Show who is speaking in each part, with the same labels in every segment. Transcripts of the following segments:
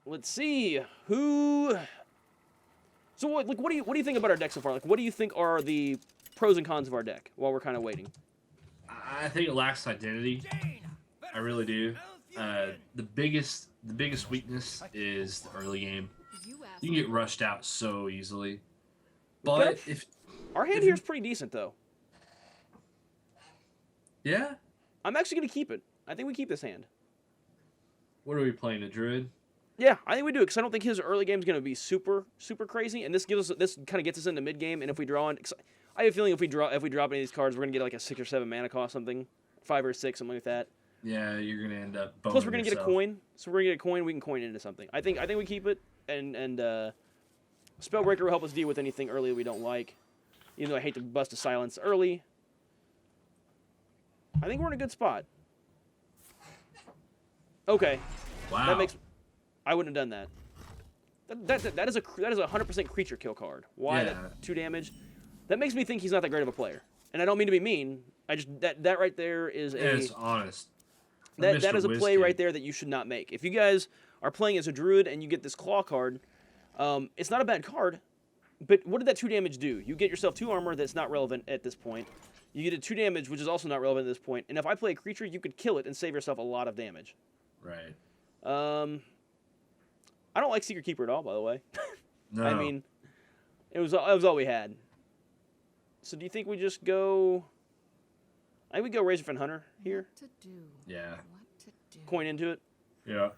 Speaker 1: Let's see who. So what do you think about our deck so far? Like, what do you think are the pros and cons of our deck while we're kind of waiting?
Speaker 2: I think it lacks identity. I really do. The biggest weakness is the early game. You can get rushed out so easily. But if
Speaker 1: our hand here is pretty decent though.
Speaker 2: Yeah,
Speaker 1: I'm actually gonna keep it. I think we keep this hand.
Speaker 2: What are we playing? A druid?
Speaker 1: Yeah, I think we do it because I don't think his early game is going to be super crazy, and this kind of gets us into mid game. And if we draw on, I have a feeling if we drop any of these cards, we're going to get like a 6 or 7 mana cost, something, 5 or 6, something like that.
Speaker 2: Yeah, you're going to end up.
Speaker 1: Plus, we're going to get a coin, so we're going to get a coin. We can coin into something. I think we keep it, and Spellbreaker will help us deal with anything early that we don't like. Even though I hate to bust a silence early, I think we're in a good spot. Okay.
Speaker 2: Wow.
Speaker 1: That makes. I wouldn't have done that. That is a 100% creature kill card. Why that 2 damage? That makes me think he's not that great of a player. And I don't mean to be mean. I just that right there is
Speaker 2: it's honest.
Speaker 1: That is a play right there that you should not make. If you guys are playing as a druid and you get this claw card, it's not a bad card. But what did that 2 damage do? You get yourself 2 armor that's not relevant at this point. You get a 2 damage, which is also not relevant at this point. And if I play a creature, you could kill it and save yourself a lot of damage.
Speaker 2: Right.
Speaker 1: I don't like Secret Keeper at all, by the way.
Speaker 2: No.
Speaker 1: I mean, it was all we had. So do you think we just go? I think we go Razorfen Hunter here.
Speaker 3: What to do?
Speaker 2: Yeah.
Speaker 3: What to do?
Speaker 1: Coin into it.
Speaker 2: Yeah.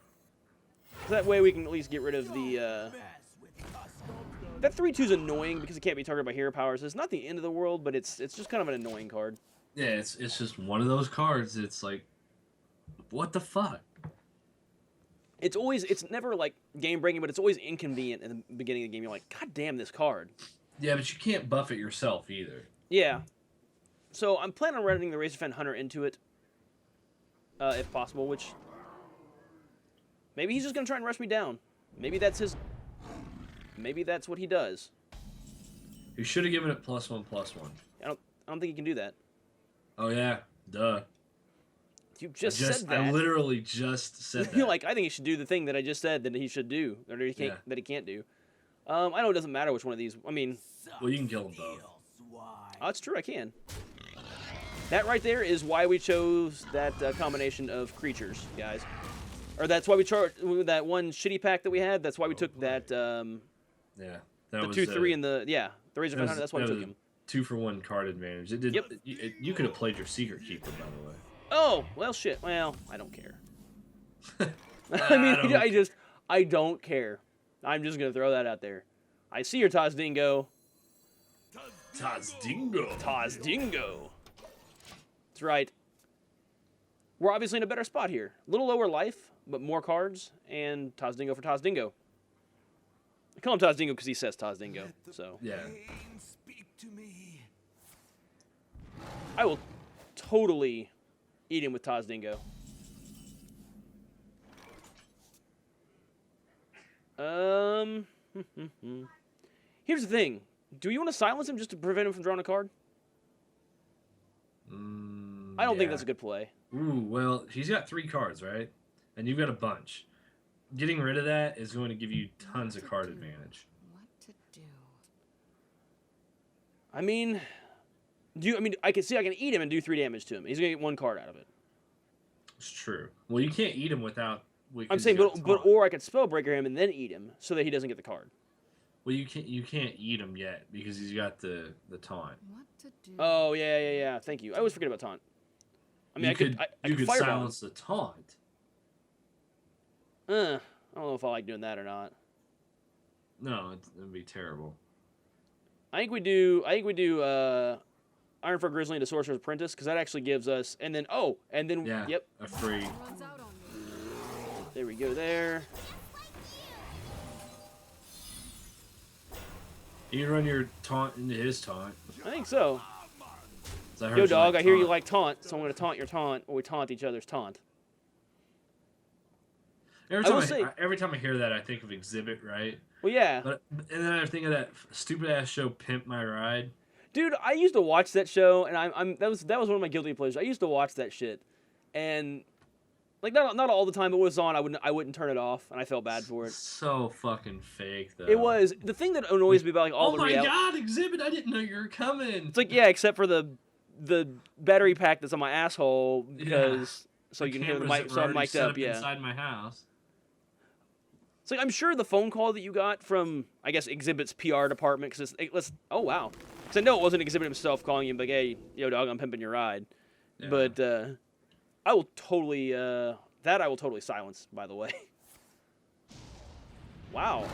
Speaker 1: So that way we can at least get rid of the. That 3/2 is annoying because it can't be targeted by hero powers. It's not the end of the world, but it's just kind of an annoying card.
Speaker 2: Yeah, it's just one of those cards. It's like, what the fuck?
Speaker 1: It's never like game breaking, but it's always inconvenient in the beginning of the game. You're like, God damn this card.
Speaker 2: Yeah, but you can't buff it yourself either.
Speaker 1: Yeah. So I'm planning on running the Razorfen Hunter into it, if possible. Which maybe he's just gonna try and rush me down. Maybe that's his. Maybe that's what he does.
Speaker 2: You should have given it +1/+1.
Speaker 1: I don't think he can do that.
Speaker 2: Oh yeah, duh.
Speaker 1: You just said that.
Speaker 2: I literally just said that.
Speaker 1: You're like, I think he should do the thing that I just said that he should do, or that he can't do. I know it doesn't matter which one of these. I mean,
Speaker 2: well, you can kill them both.
Speaker 1: Oh, it's true. I can. That right there is why we chose that combination of creatures, guys. Or that's why we chose that one shitty pack that we had. That's why we took that.
Speaker 2: Yeah.
Speaker 1: The 2/3 and the Razorfen Hunter. That's why we took him.
Speaker 2: 2-for-1 card advantage. It did.
Speaker 1: Yep.
Speaker 2: You could have played your Secret Keeper, by the way.
Speaker 1: Oh well, shit. Well, I don't care. I mean, I don't care. I'm just gonna throw that out there. I see your Tozdingo. Tozdingo. That's right. We're obviously in a better spot here. A little lower life, but more cards, and Tozdingo for Tozdingo. I call him Tozdingo because he says Tozdingo. So
Speaker 2: yeah.
Speaker 1: I will totally eat him with Tozdingo. Here's the thing. Do you want to silence him just to prevent him from drawing a card? I don't think that's a good play.
Speaker 2: Ooh, well, he's got 3 cards, right? And you've got a bunch. Getting rid of that is going to give you tons of card advantage.
Speaker 3: What to do?
Speaker 1: I mean, I can eat him and do 3 damage to him. He's gonna get 1 card out of it.
Speaker 2: It's true. Well, you can't eat him without.
Speaker 1: I'm saying, or I could Spellbreaker him and then eat him so that he doesn't get the card.
Speaker 2: Well, you can't eat him yet because he's got the taunt.
Speaker 3: What to do?
Speaker 1: Oh yeah. Thank you. I always forget about taunt. I mean, I could fireball
Speaker 2: silence the taunt.
Speaker 1: I don't know if I like doing that or not.
Speaker 2: No, it'd be terrible.
Speaker 1: I think we do Ironfur Grizzly into Sorcerer's Apprentice because that actually gives us yep.
Speaker 2: A free.
Speaker 1: There we go. There.
Speaker 2: You can run your taunt into his taunt.
Speaker 1: I think so.
Speaker 2: Yo,
Speaker 1: Yo, dog, I hear you like taunt, so I'm going to taunt your taunt, or we taunt each other's taunt.
Speaker 2: Every time I hear that, I think of Exhibit, right?
Speaker 1: Well, yeah.
Speaker 2: And then I think of that stupid-ass show, Pimp My Ride.
Speaker 1: Dude, I used to watch that show, and that was one of my guilty pleasures. I used to watch that shit. And, Like not all the time it was on. I wouldn't turn it off, and I felt bad for it.
Speaker 2: So fucking fake though.
Speaker 1: It was the thing that annoys me about like all
Speaker 2: oh
Speaker 1: the
Speaker 2: my
Speaker 1: reality.
Speaker 2: god, Exhibit! I didn't know you were coming.
Speaker 1: It's like yeah, except for the battery pack that's on my asshole because so you can hear the mic. So I'm mic'd up. Yeah.
Speaker 2: Inside my house.
Speaker 1: It's like I'm sure the phone call that you got from I guess Exhibit's PR department because oh wow, because I know it wasn't Exhibit himself calling you like hey yo dog I'm pimping your ride,
Speaker 2: Yeah.
Speaker 1: but I will totally that I will totally silence by the way. Wow.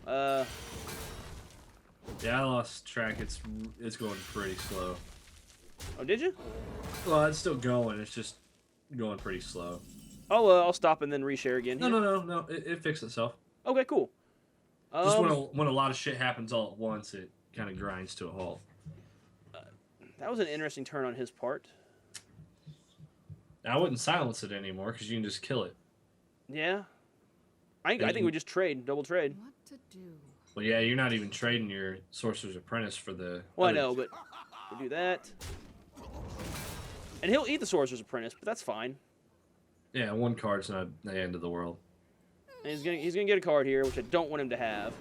Speaker 2: Yeah, I lost track. It's going pretty slow.
Speaker 1: Oh did you?
Speaker 2: Well, it's still going. It's just going pretty slow.
Speaker 1: I'll stop and then reshare again.
Speaker 2: No. It fixed itself.
Speaker 1: Okay, cool.
Speaker 2: Just when a lot of shit happens all at once, it kind of grinds to a halt.
Speaker 1: That was an interesting turn on his part.
Speaker 2: I wouldn't silence it anymore because you can just kill it.
Speaker 1: Yeah. I think we just double trade.
Speaker 3: What to do?
Speaker 2: Well, yeah, you're not even trading your Sorcerer's Apprentice for the.
Speaker 1: Well, I know, but we do that. And he'll eat the Sorcerer's Apprentice, but that's fine.
Speaker 2: Yeah, one card's not the end of the world.
Speaker 1: And he's gonna get a card here, which I don't want him to have.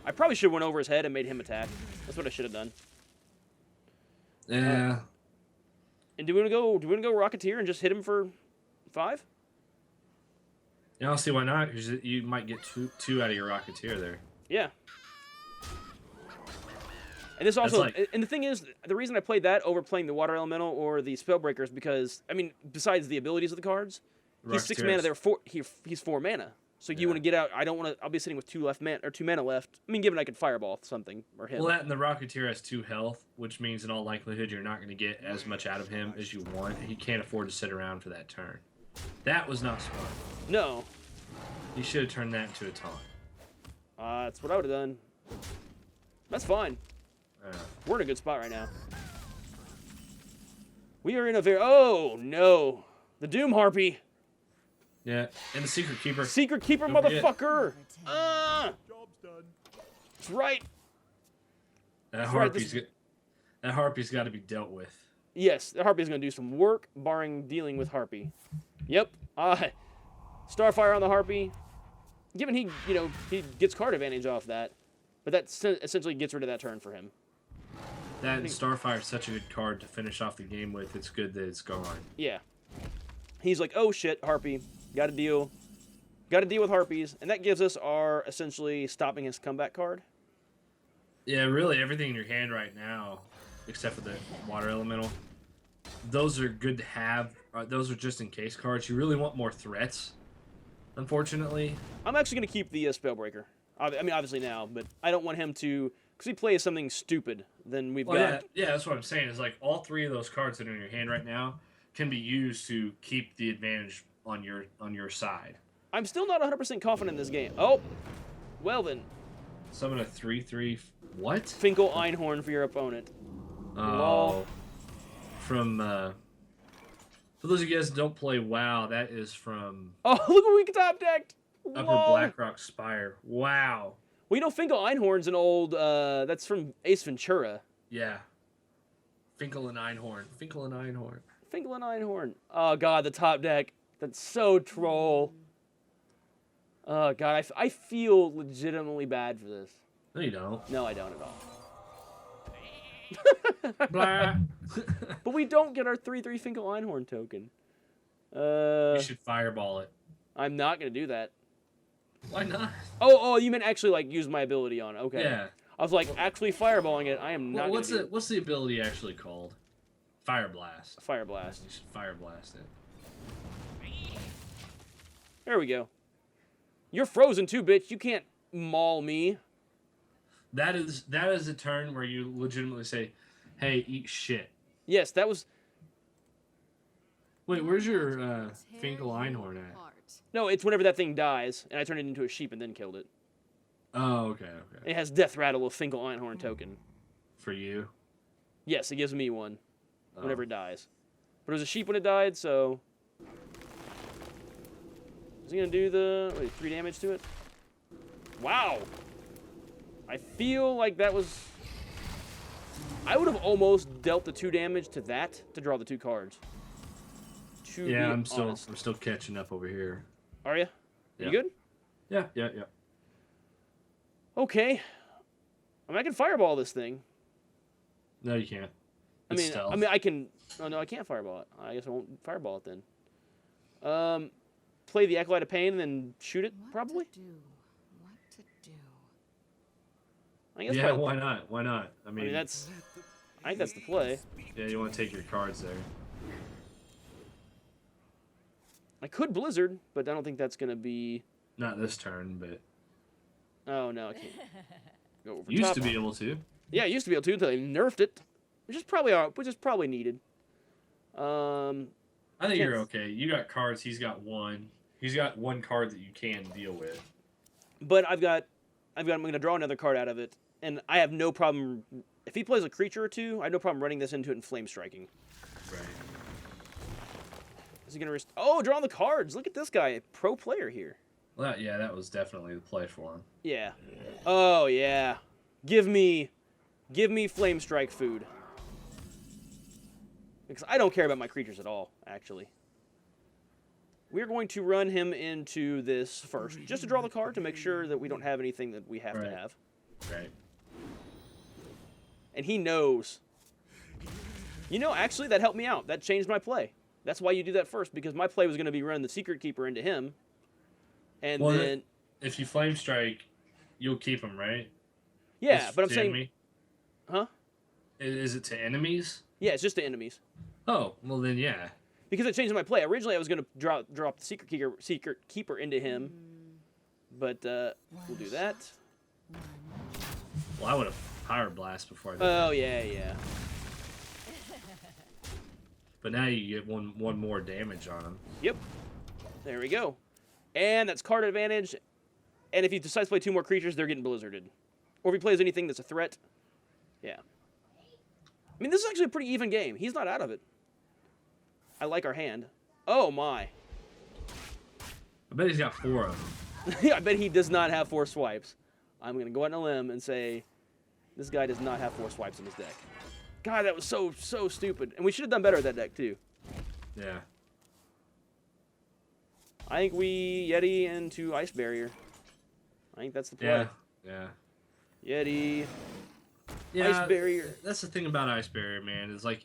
Speaker 1: I probably should have went over his head and made him attack. That's what I should have done.
Speaker 2: Yeah.
Speaker 1: And do we want to go Rocketeer and just hit him for 5?
Speaker 2: Yeah, I'll see why not, because you might get two out of your Rocketeer there.
Speaker 1: Yeah. And this also,
Speaker 2: like,
Speaker 1: and the thing is, the reason I played that over playing the Water Elemental or the Spellbreaker is because, I mean, besides the abilities of the cards, he's 6 mana. He's 4 mana. So you want to get out. I don't want to. I'll be sitting with 2 mana left. I mean, given I could Fireball something or him.
Speaker 2: Well, that and the Rocketeer has 2 health, which means in all likelihood you're not going to get as much out of him as you want. He can't afford to sit around for that turn. That was not smart.
Speaker 1: No.
Speaker 2: He should have turned that into a taunt.
Speaker 1: That's what I would have done. That's fine. We're in a good spot right now. We are in a very... Oh, no. The Doom Harpy.
Speaker 2: Yeah, and the Secret Keeper.
Speaker 1: Secret Keeper, motherfucker.
Speaker 4: Job's done.
Speaker 1: That's right.
Speaker 2: That Harpy's got to be dealt with.
Speaker 1: Yes, the Harpy's going to do some work, barring dealing with Harpy. Yep. Starfire on the Harpy. Given he gets card advantage off that, but that essentially gets rid of that turn for him.
Speaker 2: That and Starfire is such a good card to finish off the game with. It's good that it's gone.
Speaker 1: Yeah. He's like, oh shit, Harpy. Got to deal with Harpies, and that gives us our essentially stopping his comeback card.
Speaker 2: Yeah, really everything in your hand right now, except for the Water Elemental, those are good to have. Those are just in case cards. You really want more threats, unfortunately.
Speaker 1: I'm actually going to keep the Spellbreaker. I mean, obviously now, but I don't want him to, because he plays something stupid, then we've got...
Speaker 2: Yeah, that's what I'm saying, is like all 3 of those cards that are in your hand right now can be used to keep the advantage on your side.
Speaker 1: I'm still not 100% confident in this game. Oh, well then.
Speaker 2: Summon a 3/3. What?
Speaker 1: Finkel Einhorn for your opponent.
Speaker 2: Oh. From for those of you guys that don't play WoW, that is from.
Speaker 1: Oh, look what we top decked.
Speaker 2: Upper
Speaker 1: Whoa.
Speaker 2: Blackrock Spire. Wow.
Speaker 1: Well, you know, Finkel Einhorn's an old. That's from Ace Ventura.
Speaker 2: Yeah. Finkel and Einhorn. Finkel and Einhorn.
Speaker 1: Finkel and Einhorn. Oh god, the top deck. That's so troll. Oh god, I feel legitimately bad for this.
Speaker 2: No, you don't.
Speaker 1: No, I don't at all.
Speaker 2: Blah.
Speaker 1: But we don't get our 3/3 Finkel Einhorn token.
Speaker 2: You should fireball it.
Speaker 1: I'm not gonna do that.
Speaker 2: Why not?
Speaker 1: Oh, you meant actually like use my ability on it. Okay.
Speaker 2: Yeah.
Speaker 1: I was like actually fireballing it. I am not.
Speaker 2: What's the ability actually called? Fire Blast.
Speaker 1: Fire Blast.
Speaker 2: You should Fire Blast it.
Speaker 1: There we go. You're frozen too, bitch. You can't maul me.
Speaker 2: That is a turn where you legitimately say, "Hey, eat shit."
Speaker 1: Yes, that was.
Speaker 2: Wait, where's your Finkel Einhorn at?
Speaker 1: No, it's whenever that thing dies, and I turned it into a sheep and then killed it.
Speaker 2: Oh, okay.
Speaker 1: It has Death Rattle with Finkel Einhorn token.
Speaker 2: For you?
Speaker 1: Yes, it gives me one whenever it dies. But it was a sheep when it died, so... Is he going to do the 3 damage to it? Wow! I feel like that was... I would have almost dealt the 2 damage to that to draw the 2 cards. To
Speaker 2: Yeah,
Speaker 1: be
Speaker 2: I'm still
Speaker 1: honest.
Speaker 2: catching up over here.
Speaker 1: Are you?
Speaker 2: Yeah.
Speaker 1: You good?
Speaker 2: Yeah.
Speaker 1: Okay. I mean, I can fireball this thing.
Speaker 2: No, you can't.
Speaker 1: I
Speaker 2: It's
Speaker 1: mean,
Speaker 2: stealth.
Speaker 1: I can. Oh no, I can't fireball it. I guess I won't fireball it then. Play the Acolyte of Pain and then shoot it. Probably.
Speaker 3: What to do? What to do?
Speaker 1: I guess.
Speaker 2: Yeah,
Speaker 1: Probably,
Speaker 2: why not? Why not? I
Speaker 1: I
Speaker 2: mean,
Speaker 1: mean, that's. I think that's the play.
Speaker 2: yeah, you want to take your cards there.
Speaker 1: I could Blizzard, but I don't think that's gonna be.
Speaker 2: Not this turn, but
Speaker 1: Oh no, I can't. Go over
Speaker 2: used
Speaker 1: top.
Speaker 2: to be able to.
Speaker 1: Yeah, it used to be able to until they nerfed it, which is probably needed.
Speaker 2: I think
Speaker 1: Can't-
Speaker 2: you're okay. You got cards. He's got one. He's got one card that you can deal with.
Speaker 1: But I'm gonna draw another card out of it, and I have no problem if he plays a creature or two. I have no problem running this into it and flame striking.
Speaker 2: Right.
Speaker 1: Is he gonna oh, drawing the cards? Look at this guy, pro player here.
Speaker 2: Well, that was definitely the play for him.
Speaker 1: Yeah. Oh yeah. Give me flame strike food. Because I don't care about my creatures at all, actually. We're going to run him into this first, just to draw the card to make sure that we don't have anything that we have to
Speaker 2: Right.
Speaker 1: have.
Speaker 2: Right.
Speaker 1: And he knows. You know, actually, that helped me out. That changed my play. That's why you do that first, because my play was going to be run the Secret Keeper into him. And
Speaker 2: Well,
Speaker 1: then...
Speaker 2: If you flame strike, you'll keep him, right?
Speaker 1: Yeah,
Speaker 2: It's
Speaker 1: but I'm
Speaker 2: to
Speaker 1: saying...
Speaker 2: enemy?
Speaker 1: Huh?
Speaker 2: Is it to enemies?
Speaker 1: Yeah, it's just the enemies.
Speaker 2: Oh, well then, yeah.
Speaker 1: Because it changed my play. Originally, I was going to drop the Secret Keeper into him. But we'll do that.
Speaker 2: Well, I would have Power Blast before I did
Speaker 1: Oh,
Speaker 2: that.
Speaker 1: yeah.
Speaker 2: But now you get one more damage on him.
Speaker 1: Yep. There we go. And that's card advantage. And if he decides to play two more creatures, they're getting blizzarded. Or if he plays anything that's a threat. Yeah. I mean, this is actually a pretty even game. He's not out of it. I like our hand. Oh, my.
Speaker 2: I bet he's got 4 of them.
Speaker 1: I bet he does not have 4 swipes. I'm going to go out on a limb and say this guy does not have 4 swipes in his deck. God, that was so stupid. And we should have done better at that deck, too.
Speaker 2: Yeah.
Speaker 1: I think we Yeti into Ice Barrier. I think that's the play.
Speaker 2: Yeah.
Speaker 1: Yeti.
Speaker 2: Yeah.
Speaker 1: Ice Barrier.
Speaker 2: That's the thing about Ice Barrier, man. Is like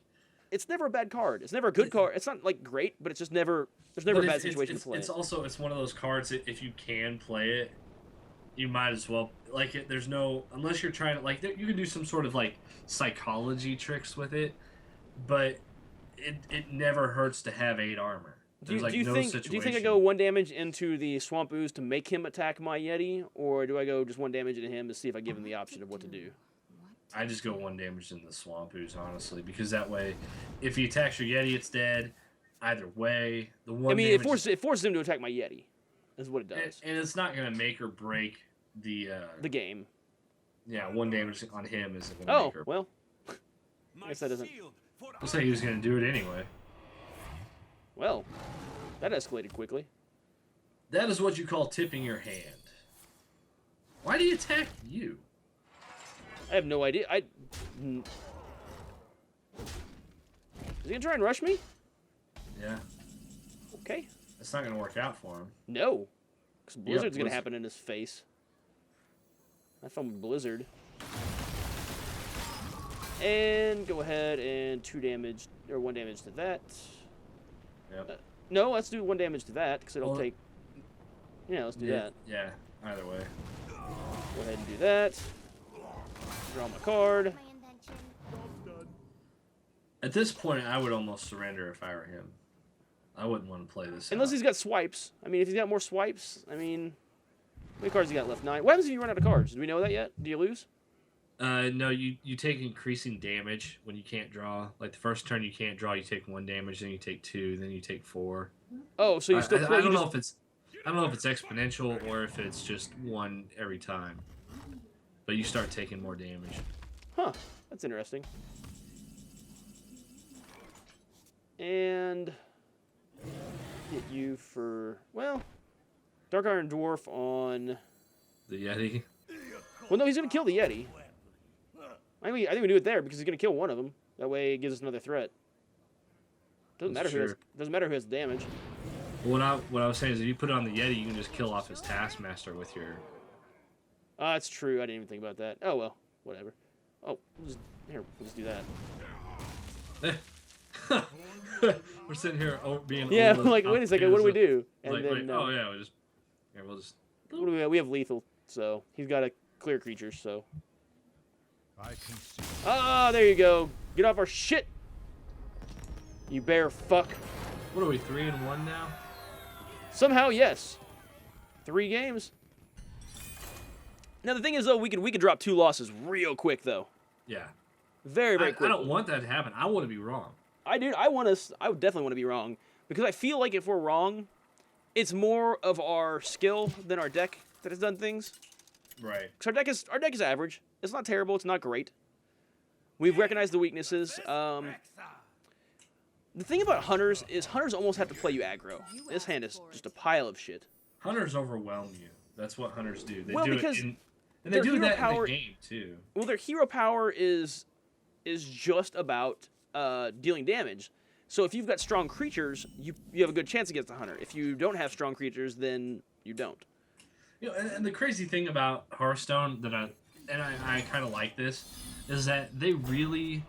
Speaker 1: It's never a bad card. It's never a good card. It's not like great, but it's just never. There's never a bad situation to play.
Speaker 2: It's also one of those cards that if you can play it, you might as well like it. There's no unless you're trying to like you can do some sort of like psychology tricks with it, but it never hurts to have 8 armor.
Speaker 1: Do
Speaker 2: There's
Speaker 1: you think I go 1 damage into the Swamp Ooze to make him attack my Yeti, or do I go just 1 damage into him to see if I give him the option of what to do?
Speaker 2: I just go 1 damage in the Swamp Ooze, honestly, because that way, if he attacks your Yeti, it's dead. Either way, the one.
Speaker 1: I mean,
Speaker 2: damage
Speaker 1: it forces him to attack my Yeti. Is what it does.
Speaker 2: and it's not gonna make or break the.
Speaker 1: The game.
Speaker 2: Yeah, 1 damage on him isn't gonna
Speaker 1: Oh
Speaker 2: make or.
Speaker 1: well. I guess that doesn't.
Speaker 2: I'll say he was gonna do it anyway.
Speaker 1: Well, that escalated quickly.
Speaker 2: That is what you call tipping your hand. Why do you attack you?
Speaker 1: I have no idea. Is he gonna try and rush me?
Speaker 2: Yeah,
Speaker 1: Okay.
Speaker 2: it's not gonna work out for him.
Speaker 1: No. Because Blizzard's gonna
Speaker 2: Blizzard.
Speaker 1: happen in his face. I found Blizzard. And go ahead and 2 damage, or 1 damage to that.
Speaker 2: Yep.
Speaker 1: No, let's do 1 damage to that, because it'll
Speaker 2: Well,
Speaker 1: take... Yeah, let's do
Speaker 2: yeah,
Speaker 1: that.
Speaker 2: yeah. Either way.
Speaker 1: Go ahead and do that. Draw my card.
Speaker 4: Job's done.
Speaker 2: At this point, I would almost surrender if I were him. I wouldn't want to play this.
Speaker 1: Unless
Speaker 2: out.
Speaker 1: he's got swipes. I mean, if he's got more swipes, I mean... How many cards he got left? 9. What happens if you run out of cards? Do we know that yet? Do you lose?
Speaker 2: No, you take increasing damage when you can't draw. Like the first turn you can't draw, you take 1 damage, then you take 2, then you take 4.
Speaker 1: Oh, so you still play...
Speaker 2: I don't
Speaker 1: you
Speaker 2: know
Speaker 1: just-
Speaker 2: if it's I don't know if it's exponential or if it's just 1 every time. But you start taking more damage.
Speaker 1: Huh, that's interesting. And hit you for, well, Dark Iron Dwarf on...
Speaker 2: The Yeti.
Speaker 1: Well, no, he's going to kill the Yeti. I think we do it there because he's going to kill one of them. That way it gives us another threat. Doesn't
Speaker 2: That's
Speaker 1: matter who
Speaker 2: true.
Speaker 1: doesn't matter who has damage.
Speaker 2: What I was saying is, if you put it on the Yeti, you can just kill off his Taskmaster with your.
Speaker 1: That's true. I didn't even think about that. Oh well, whatever. Oh, we'll just do that.
Speaker 2: We're sitting here being.
Speaker 1: Yeah,
Speaker 2: over
Speaker 1: I'm like,
Speaker 2: the
Speaker 1: wait a
Speaker 2: top
Speaker 1: second, what do we
Speaker 2: because
Speaker 1: do?
Speaker 2: of-
Speaker 1: And
Speaker 2: like,
Speaker 1: then
Speaker 2: wait, oh yeah, we'll just.
Speaker 1: what do we have lethal, so he's got to clear creatures. So
Speaker 4: I can see.
Speaker 1: there you go. Get off our shit, you bear fuck.
Speaker 2: What are we 3-1 now?
Speaker 1: Somehow, yes. 3 games. Now the thing is, though, we could drop 2 losses real quick, though.
Speaker 2: Yeah.
Speaker 1: Very
Speaker 2: I
Speaker 1: quick.
Speaker 2: don't want that to happen. I want to be wrong.
Speaker 1: I would definitely want to be wrong, because I feel like if we're wrong, it's more of our skill than our deck that has done things.
Speaker 2: Right.
Speaker 1: Because our deck is average. It's not terrible. It's not great. We've recognized the weaknesses. The thing about hunters is hunters almost have to play you aggro. This hand is just a pile of shit.
Speaker 2: Hunters overwhelm you. That's what hunters do. They
Speaker 1: Well,
Speaker 2: do
Speaker 1: because
Speaker 2: it in, and they
Speaker 1: their
Speaker 2: do
Speaker 1: hero
Speaker 2: that
Speaker 1: power-
Speaker 2: in the game too.
Speaker 1: Well, their hero power is just about dealing damage. So if you've got strong creatures, you have a good chance against the hunter. If you don't have strong creatures, then you don't.
Speaker 2: You know, and the crazy thing about Hearthstone that I kind of like this is that they really,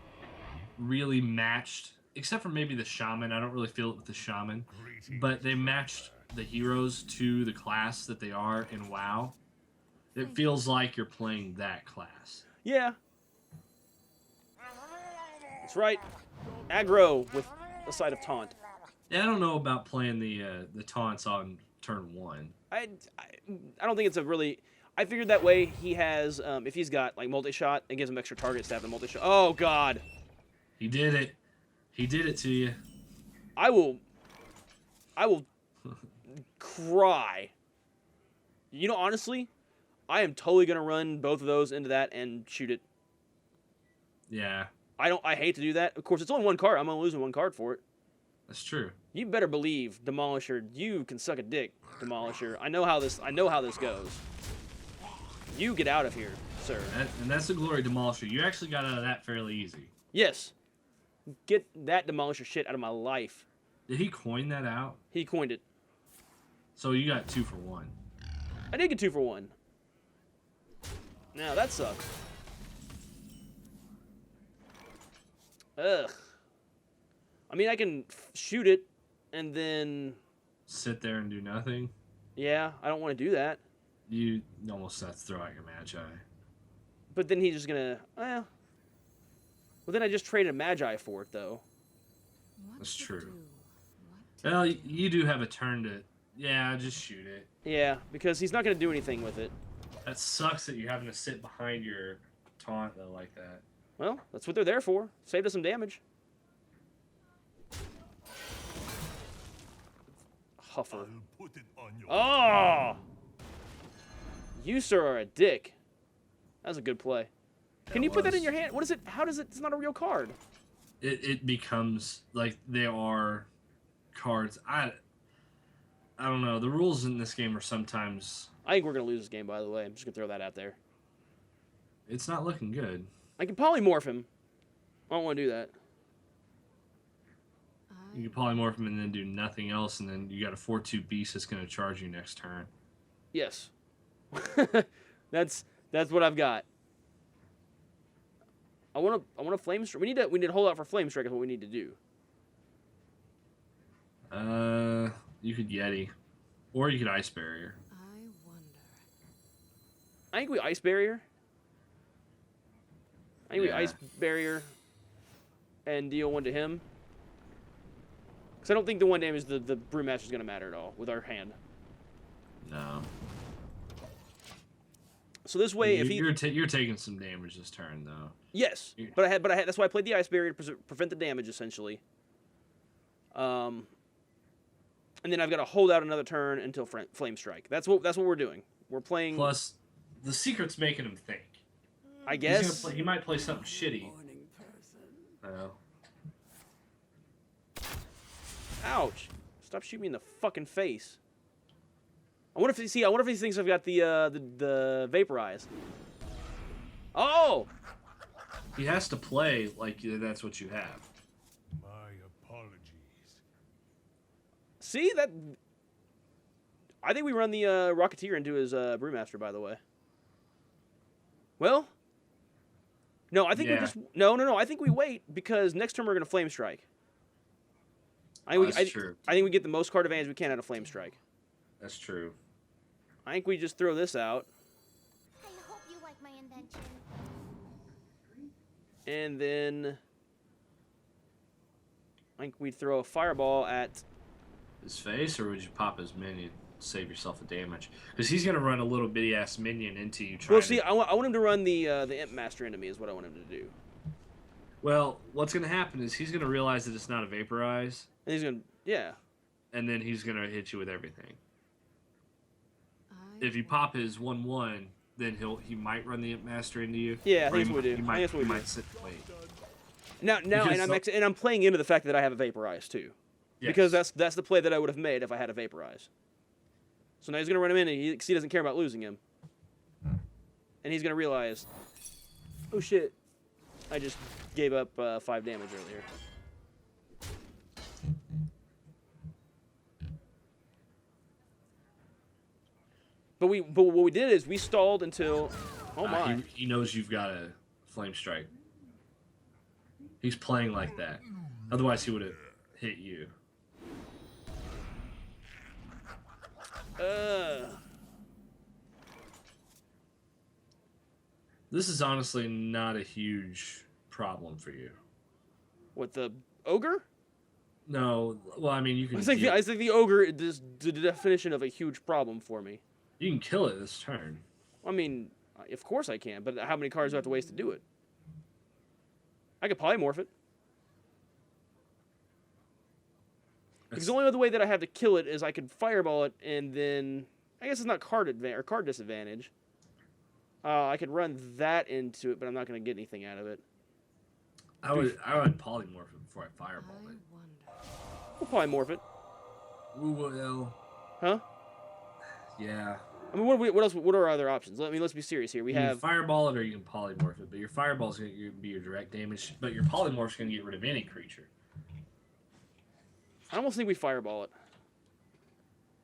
Speaker 2: really matched, except for maybe the shaman. I don't really feel it with the shaman, but they matched the heroes to the class that they are in WoW. It feels like you're playing that class.
Speaker 1: Yeah. That's right. Aggro with a side of taunt.
Speaker 2: Yeah, I don't know about playing the taunts on turn 1.
Speaker 1: I don't think it's a really... I figured that way he has... if he's got like multi-shot, it gives him extra targets to have the multi-shot. Oh, God.
Speaker 2: He did it. He did it to you.
Speaker 1: I will cry. You know, honestly, I am totally going to run both of those into that and shoot it.
Speaker 2: Yeah,
Speaker 1: I hate to do that. Of course, it's only 1 card. I'm only losing 1 card for it.
Speaker 2: that's true.
Speaker 1: You better believe, Demolisher, you can suck a dick, Demolisher. I know how this goes. You get out of here, sir.
Speaker 2: And that's the glory of Demolisher. You actually got out of that fairly easy.
Speaker 1: Yes. Get that Demolisher shit out of my life.
Speaker 2: Did he coin that out?
Speaker 1: He coined it.
Speaker 2: So you got 2 for 1.
Speaker 1: I did get 2 for 1. Now, that sucks. Ugh. I mean, I can shoot it, and then...
Speaker 2: Sit there and do nothing.
Speaker 1: Yeah, I don't want to do that.
Speaker 2: You almost have to throw out your Magi.
Speaker 1: But then he's just gonna... Well, then I just traded a Magi for it, though.
Speaker 3: What
Speaker 2: That's
Speaker 3: to
Speaker 2: true.
Speaker 3: do? What to
Speaker 2: Well, you do have a turn to... Yeah, just shoot it.
Speaker 1: Yeah, because he's not gonna do anything with it.
Speaker 2: That sucks that you're having to sit behind your taunt, though, like that.
Speaker 1: Well, that's what they're there for. Saved us some damage. Huffer.
Speaker 4: Put it on your
Speaker 1: Oh! You, sir, are a dick. That was a good play. Can you put that in your hand? What is it? How does it? It's not a real card.
Speaker 2: It becomes like they are cards. I don't know. The rules in this game are sometimes...
Speaker 1: I think we're gonna lose this game. By the way, I'm just gonna throw that out there.
Speaker 2: It's not looking good.
Speaker 1: I can polymorph him. I don't want to do that.
Speaker 2: You can polymorph him and then do nothing else, and then you got a 4/2 beast that's going to charge you next turn.
Speaker 1: Yes. that's what I've got. I want to flame strike. We need to hold out for flame strike. Is what we need to do.
Speaker 2: You could Yeti, or you could Ice Barrier.
Speaker 3: I wonder.
Speaker 1: I think we ice barrier. I think we
Speaker 2: Yeah.
Speaker 1: ice barrier and deal 1 to him. Because I don't think the 1 damage the Brewmaster is going to matter at all with our hand.
Speaker 2: No.
Speaker 1: So this way, if he...
Speaker 2: You're taking some damage this turn, though.
Speaker 1: Yes,
Speaker 2: Yeah.
Speaker 1: but I had that's why I played the ice barrier to prevent the damage, essentially. And then I've got to hold out another turn until flame strike. That's what we're doing. We're playing...
Speaker 2: Plus, the secret's making him think.
Speaker 1: I guess...
Speaker 2: He might play something shitty. No.
Speaker 1: Ouch. Stop shooting me in the fucking face. I wonder if he thinks I've got the vaporize. Oh!
Speaker 2: He has to play like that's what you have.
Speaker 4: My apologies.
Speaker 1: See that? I think we run the Rocketeer into his Brewmaster, by the way. Well, no, I think we just no. I think we wait because next turn we're gonna Flame Strike.
Speaker 2: That's true.
Speaker 1: I think we get the most card advantage we can out of Flame Strike.
Speaker 2: That's true.
Speaker 1: I think we just throw this out.
Speaker 5: I hope you like my invention.
Speaker 1: And then I think we'd throw a Fireball at
Speaker 2: His face, or would you pop his minion? Save yourself the damage. Because he's going to run a little bitty ass minion into you.
Speaker 1: Well, see, I want him to run the Imp Master into me is what I want him to do.
Speaker 2: Well, what's going to happen is he's going to realize that it's not a Vaporize.
Speaker 1: And he's going to, yeah.
Speaker 2: And then he's going to hit you with everything. If you pop his 1/1, then he might run the Imp Master into you.
Speaker 1: Yeah, I think that's what we do.
Speaker 2: I
Speaker 1: think
Speaker 2: might sit wait.
Speaker 1: Now, and I'm playing into the fact that I have a Vaporize too,
Speaker 2: Yes.
Speaker 1: because that's the play that I would have made if I had a Vaporize. So now he's gonna run him in, and he doesn't care about losing him, and he's gonna realize, oh shit, I just gave up 5 damage earlier. But what we did is we stalled until, oh my.
Speaker 2: He knows you've got a Flame Strike. He's playing like that. Otherwise, he would have hit you. This is honestly not a huge problem for you.
Speaker 1: What, the ogre?
Speaker 2: No, well, I mean, you can.
Speaker 1: I think the ogre is the definition of a huge problem for me.
Speaker 2: You can kill it this turn.
Speaker 1: I mean, of course I can, but how many cards do I have to waste to do it? I could polymorph it. Because the only other way that I have to kill it is I could fireball it, and then I guess it's not card advantage or card disadvantage. I could run that into it, but I'm not going to get anything out of it.
Speaker 2: I would polymorph it before I fireball it.
Speaker 1: We'll polymorph it.
Speaker 2: Well,
Speaker 1: Huh?
Speaker 2: yeah.
Speaker 1: I mean, what else? What are our other options? Let's be serious here. We
Speaker 2: You can
Speaker 1: have
Speaker 2: fireball it, or you can polymorph it. But your fireball is going to be your direct damage. But your polymorph is going to get rid of any creature.
Speaker 1: I almost think we fireball it.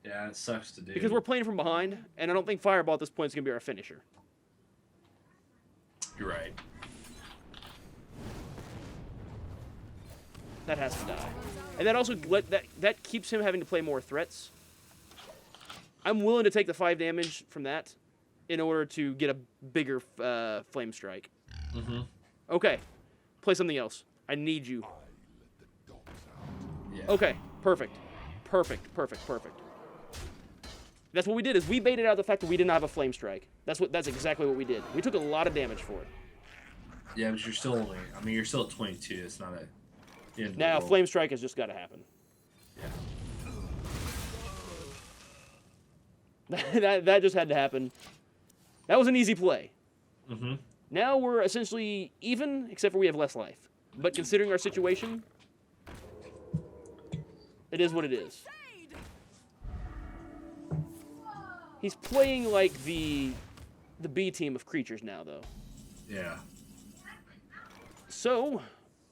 Speaker 2: Yeah, it sucks to do.
Speaker 1: Because we're playing from behind, and I don't think fireball at this point is going to be our finisher.
Speaker 2: You're right.
Speaker 1: That has to die. And that also that keeps him having to play more threats. I'm willing to take the 5 damage from that in order to get a bigger Flame Strike.
Speaker 2: Mm-hmm.
Speaker 1: Okay. Play something else. I need you.
Speaker 2: Yeah.
Speaker 1: Okay. Perfect. That's what we did, is we baited out the fact that we didn't have a Flame Strike. That's exactly what we did. We took a lot of damage for it.
Speaker 2: Yeah, but you're still only... I mean, you're still at 22. It's not a...
Speaker 1: Now, Flame Strike has just got to happen.
Speaker 2: Yeah.
Speaker 1: that just had to happen. That was an easy play.
Speaker 2: Mm-hmm.
Speaker 1: Now we're essentially even, except for we have less life. But considering our situation, it is what it is. He's playing like the B team of creatures now, though.
Speaker 2: Yeah.
Speaker 1: So,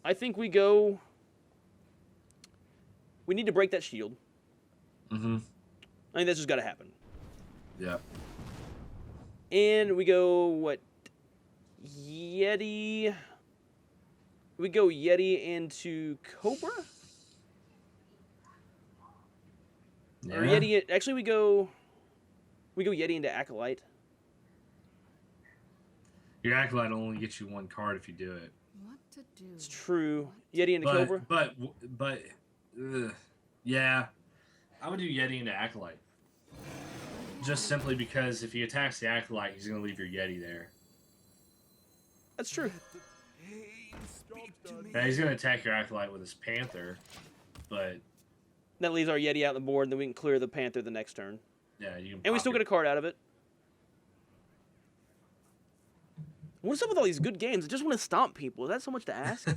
Speaker 1: I think we go... We need to break that shield.
Speaker 2: Mm-hmm.
Speaker 1: I think that's just got to happen.
Speaker 2: Yeah.
Speaker 1: And we go, what? Yeti... We go Yeti into Cobra?
Speaker 2: Yeah.
Speaker 1: Or Yeti... Actually, we go Yeti into Acolyte.
Speaker 2: Your Acolyte only gets you 1 card if you do it.
Speaker 3: What to do?
Speaker 1: It's true. Yeti into Cobra?
Speaker 2: But yeah. I would do Yeti into Acolyte. Just simply because if he attacks the Acolyte, he's going to leave your Yeti there.
Speaker 1: That's true.
Speaker 2: Now, he's going to attack your Acolyte with his Panther, but...
Speaker 1: That leaves our Yeti out on the board, and then we can clear the Panther the next turn.
Speaker 2: Yeah, you can
Speaker 1: And we
Speaker 2: pop
Speaker 1: still get a card out of it. What's up with all these good games? I just want to stomp people. Is that so much to ask?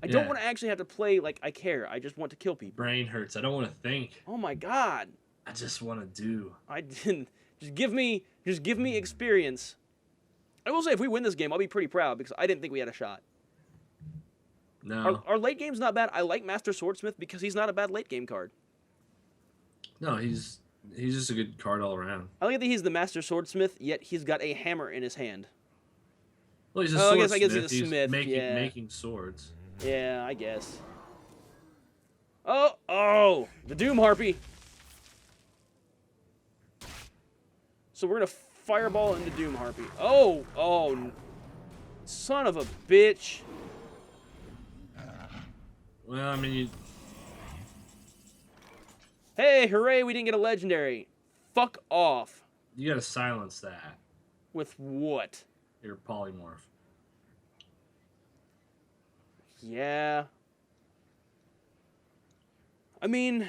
Speaker 1: I don't want to actually have to play like I care. I just want to kill people.
Speaker 2: Brain hurts. I don't want to think.
Speaker 1: Oh my god.
Speaker 2: I just want to do.
Speaker 1: I didn't. Just give me experience. I will say, if we win this game, I'll be pretty proud because I didn't think we had a shot.
Speaker 2: No.
Speaker 1: Our late game's not bad. I like Master Swordsmith because he's not a bad late game card.
Speaker 2: No, he's just a good card all around.
Speaker 1: I like that he's the master swordsmith, yet he's got a hammer in his hand.
Speaker 2: Well, he's a
Speaker 1: Oh,
Speaker 2: swordsmith.
Speaker 1: I guess he's a smith,
Speaker 2: making
Speaker 1: yeah.
Speaker 2: making swords.
Speaker 1: Yeah, I guess. Oh, the Doom Harpy. So we're gonna fireball into Doom Harpy. Oh, son of a bitch.
Speaker 2: Well, I mean,
Speaker 1: Hey, hooray, we didn't get a legendary. Fuck off.
Speaker 2: you gotta silence that.
Speaker 1: With what?
Speaker 2: Your polymorph.
Speaker 1: Yeah. I mean,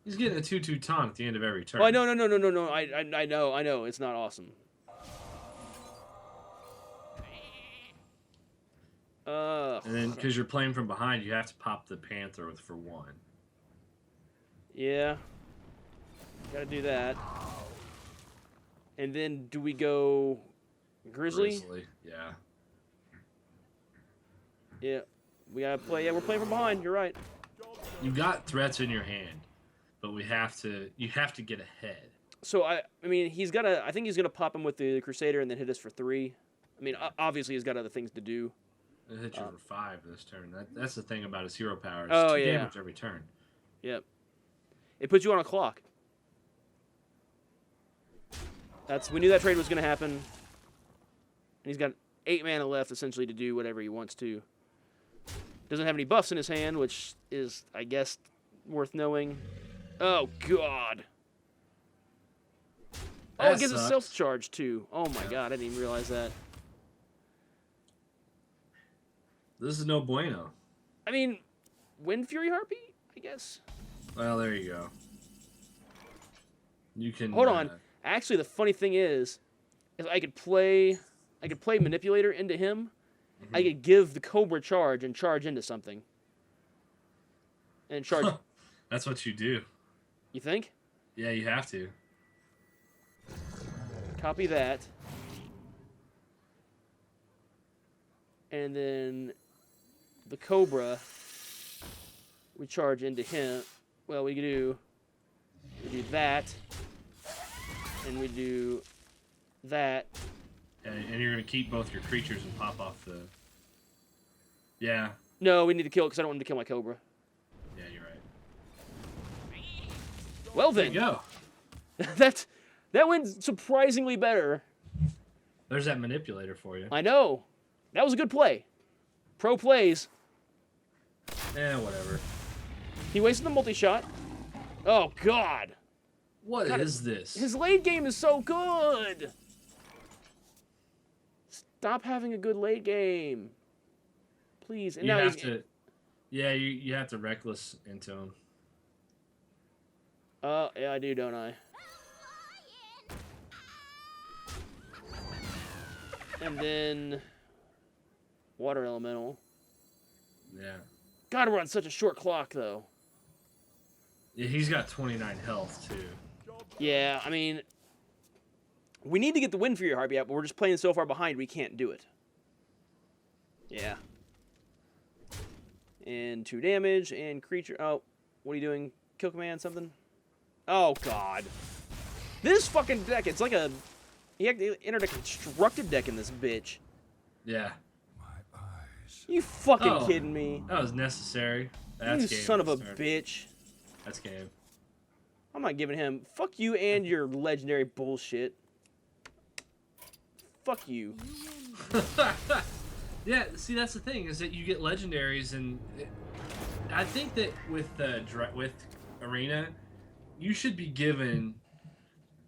Speaker 2: He's getting a 2/2 taunt at the end of every turn.
Speaker 1: oh, no. I know. It's not awesome.
Speaker 2: And then, because you're playing from behind, you have to pop the Panther for 1.
Speaker 1: Yeah. Gotta do that. And then do we go Grizzly?
Speaker 2: Yeah.
Speaker 1: Yeah. We gotta play. Yeah, we're playing from behind. You're right.
Speaker 2: You got threats in your hand, but you have to get ahead.
Speaker 1: So I mean, I think he's gonna pop him with the Crusader and then hit us for 3. I mean, obviously he's got other things to do.
Speaker 2: It hit you for 5 this turn. That's the thing about his hero power. It's
Speaker 1: Oh,
Speaker 2: 2
Speaker 1: yeah.
Speaker 2: damage every turn.
Speaker 1: Yep. It puts you on a clock. We knew that trade was gonna happen. And he's got 8 mana left essentially to do whatever he wants to. Doesn't have any buffs in his hand, which is, I guess, worth knowing. Oh God. Oh, it gives us
Speaker 2: sucks.
Speaker 1: self-charge too. Oh my God, I didn't even realize that.
Speaker 2: This is no bueno.
Speaker 1: I mean, Wind Fury Harpy, I guess.
Speaker 2: Well, there you go. You can
Speaker 1: Hold on. Actually, the funny thing is I could play Manipulator into him.
Speaker 2: Mm-hmm.
Speaker 1: I could give the Cobra charge and charge into something. And charge.
Speaker 2: That's what you do.
Speaker 1: You think?
Speaker 2: Yeah, you have to.
Speaker 1: Copy that. And then the Cobra, we charge into him. Well, we do that. And we do that.
Speaker 2: And you're going to keep both your creatures and pop off the... Yeah.
Speaker 1: No, we need to kill it because I don't want him to kill my Cobra.
Speaker 2: Yeah, you're right.
Speaker 1: Well
Speaker 2: There
Speaker 1: then.
Speaker 2: you go.
Speaker 1: that went surprisingly better.
Speaker 2: There's that manipulator for you.
Speaker 1: I know. That was a good play. Pro plays.
Speaker 2: Whatever.
Speaker 1: He wasted the multi-shot. Oh, God.
Speaker 2: What is this?
Speaker 1: His late game is so good. Stop having a good late game. Please. And
Speaker 2: You
Speaker 1: now
Speaker 2: have
Speaker 1: he's...
Speaker 2: to... Yeah, you have to reckless into him.
Speaker 1: Yeah, I do, don't I? And then... Water Elemental.
Speaker 2: Yeah.
Speaker 1: God, we're on such a short clock, though.
Speaker 2: Yeah, he's got 29 health, too.
Speaker 1: Yeah, I mean... We need to get the Wind Fury Harpy out, but we're just playing so far behind we can't do it. Yeah. And 2 damage, and creature... Oh, what are you doing? Kill command, something? Oh, God. This fucking deck, it's like a... He entered a constructed deck in this bitch.
Speaker 2: Yeah.
Speaker 4: My eyes.
Speaker 1: You fucking
Speaker 2: Oh.
Speaker 1: kidding me?
Speaker 2: That was necessary. That's
Speaker 1: You
Speaker 2: game
Speaker 1: son of a
Speaker 2: this turn.
Speaker 1: bitch.
Speaker 2: That's game.
Speaker 1: I'm not giving him... Fuck you and your legendary bullshit. Fuck you.
Speaker 2: Yeah, see, that's the thing, is that you get legendaries, and I think that with Arena, you should be given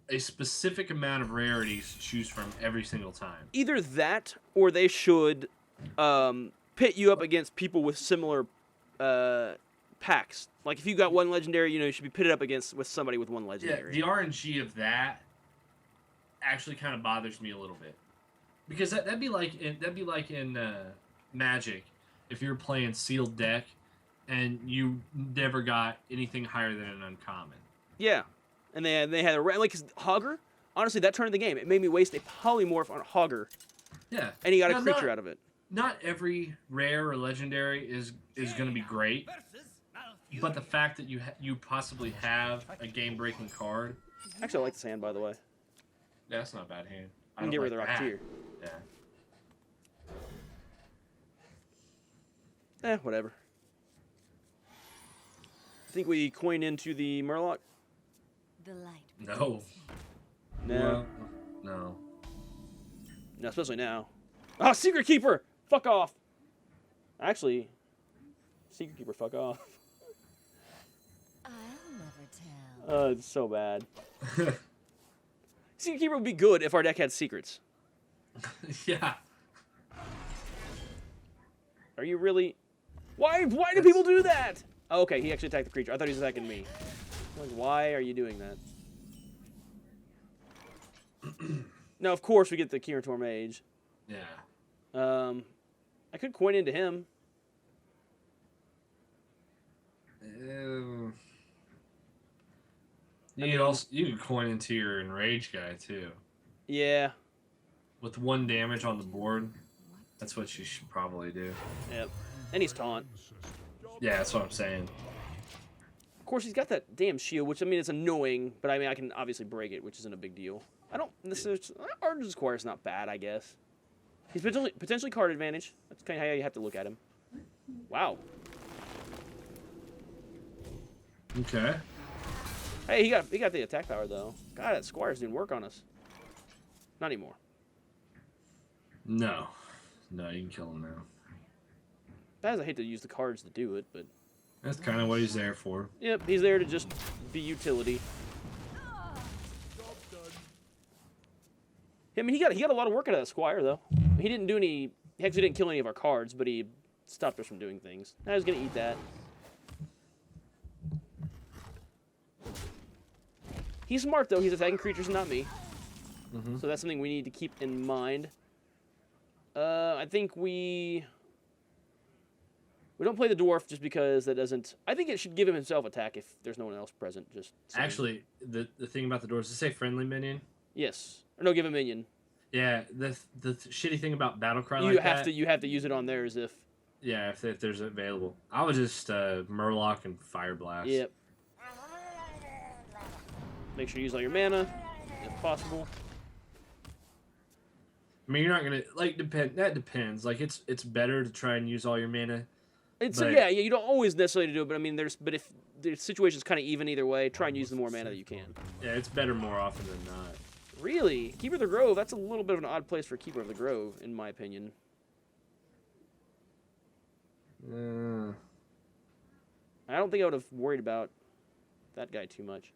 Speaker 2: a specific amount of rarities to choose from every single time.
Speaker 1: Either that, or they should pit you up against people with similar packs. Like, if you got one legendary, you should be pitted up with somebody with one
Speaker 2: Yeah,
Speaker 1: legendary.
Speaker 2: the RNG of that actually kind of bothers me a little bit. Because that'd be like in Magic, if you're playing sealed deck and you never got anything higher than an uncommon.
Speaker 1: Yeah. And they had like, 'cause Hogger, honestly, that turn of the game, it made me waste a polymorph on a Hogger.
Speaker 2: Yeah.
Speaker 1: And he got a
Speaker 2: Now,
Speaker 1: creature out of it.
Speaker 2: Not every rare or legendary is going to be great, But the fact that you possibly have a game-breaking card,
Speaker 1: Actually, I like this hand, by the way.
Speaker 2: that's not a bad hand.
Speaker 1: I can get rid of the
Speaker 2: that.
Speaker 1: Rocketeer.
Speaker 2: Yeah.
Speaker 1: Whatever. I think we coin into the Murloc.
Speaker 3: The light.
Speaker 2: No.
Speaker 1: No.
Speaker 2: Well, no.
Speaker 1: No, especially now. Oh, Secret Keeper! Fuck off! Actually, Secret Keeper, fuck off.
Speaker 3: I'll never tell.
Speaker 1: It's so bad. Secret Keeper would be good if our deck had secrets.
Speaker 2: Yeah.
Speaker 1: Are you really... Why do people do that? Oh, okay, he actually attacked the creature. I thought he was attacking me. Like, why are you doing that? Now, of course, we get the Kirator Mage.
Speaker 2: Yeah.
Speaker 1: I could coin into him.
Speaker 2: You can coin into your enrage guy too.
Speaker 1: Yeah.
Speaker 2: With 1 damage on the board, that's what you should probably do.
Speaker 1: Yep. And he's taunt.
Speaker 2: Yeah, that's what I'm saying.
Speaker 1: Of course, he's got that damn shield, which, I mean, it's annoying, but I mean, I can obviously break it, which isn't a big deal. I don't necessarily... Arden's Squire is not bad, I guess. He's potentially card advantage. That's kind of how you have to look at him. Wow.
Speaker 2: Okay.
Speaker 1: Hey, he got the attack power, though. God, that Squire's doing work on us. Not anymore.
Speaker 2: No. No, you can kill him now.
Speaker 1: Bad as I hate to use the cards to do it, but...
Speaker 2: That's kind of what he's there for.
Speaker 1: Yep, he's there to just be utility. I mean, he got a lot of work out of that Squire, though. He didn't do any... He actually didn't kill any of our cards, but he stopped us from doing things. Now he's going to eat that. He's smart, though. He's attacking creatures, not me.
Speaker 2: Mm-hmm.
Speaker 1: So that's something we need to keep in mind. I think we don't play the dwarf just because that doesn't... I think it should give him himself attack if there's no one else present. Just saying.
Speaker 2: Actually, the thing about the dwarves, does it say friendly minion?
Speaker 1: Yes. Or no, give a minion.
Speaker 2: Yeah, the shitty thing about Battlecry
Speaker 1: You have to use it on there as if...
Speaker 2: Yeah, if there's available. I would just Murloc and Fire Blast.
Speaker 1: Yep. Make sure you use all your mana, if possible.
Speaker 2: I mean, you're not gonna that depends. Like it's better to try and use all your mana.
Speaker 1: Yeah, you don't always necessarily do it, but I mean, but if the situation's kind of even either way, try and use the more mana that you can.
Speaker 2: Yeah, it's better more often than not.
Speaker 1: Really, Keeper of the Grove? That's a little bit of an odd place for Keeper of the Grove, in my opinion. I don't think I would have worried about that guy too much.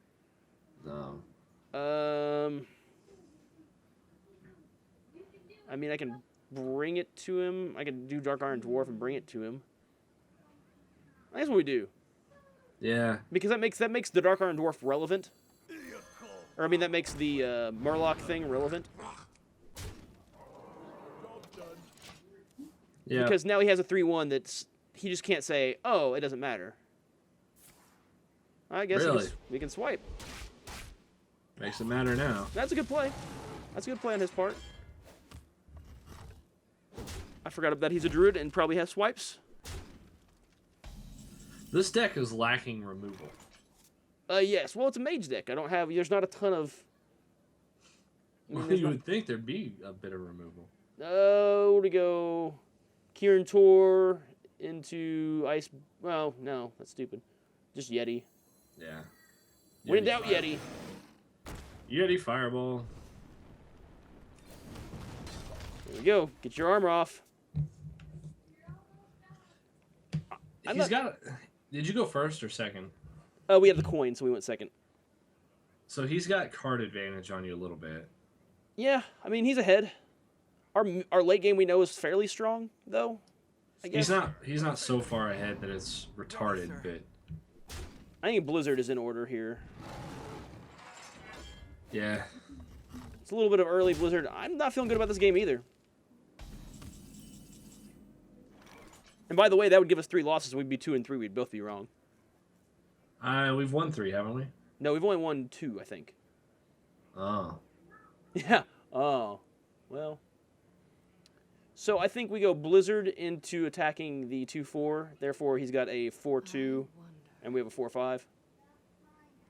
Speaker 2: No.
Speaker 1: I mean, I can bring it to him. I can do Dark Iron Dwarf and bring it to him. That's what we do.
Speaker 2: Yeah.
Speaker 1: Because that makes the Dark Iron Dwarf relevant. Or, I mean, that makes the Murloc thing relevant.
Speaker 2: Yeah.
Speaker 1: Because now he has a 3/1 that's... He just can't say, oh, it doesn't matter. I guess
Speaker 2: Really?
Speaker 1: we can swipe.
Speaker 2: Makes it matter now.
Speaker 1: That's a good play. That's a good play on his part. I forgot that he's a druid and probably has swipes.
Speaker 2: This deck is lacking removal.
Speaker 1: Yes. Well, it's a mage deck. There's not a ton of...
Speaker 2: Well, you would think there'd be a bit of removal.
Speaker 1: Where to go? Kieran Tor into Ice... Well, no. That's stupid. Just Yeti.
Speaker 2: Yeah.
Speaker 1: When in doubt, Yeti.
Speaker 2: Yeti Fireball.
Speaker 1: There we go. Get your armor off.
Speaker 2: Did you go first or second?
Speaker 1: We had the coin, so we went second.
Speaker 2: So he's got card advantage on you a little bit.
Speaker 1: Yeah, I mean, he's ahead. Our late game we know is fairly strong, though. I guess.
Speaker 2: He's not so far ahead that it's retarded, but
Speaker 1: I think Blizzard is in order here.
Speaker 2: yeah.
Speaker 1: It's a little bit of early Blizzard. I'm not feeling good about this game either. And by the way, that would give us 3 losses. We'd be 2 and 3. We'd both be wrong.
Speaker 2: We've won 3, haven't we?
Speaker 1: No, we've only won 2, I think.
Speaker 2: Oh.
Speaker 1: Yeah. Oh. Well. So I think we go Blizzard into attacking the 2/4. Therefore, he's got a 4/2. And we have a 4/5.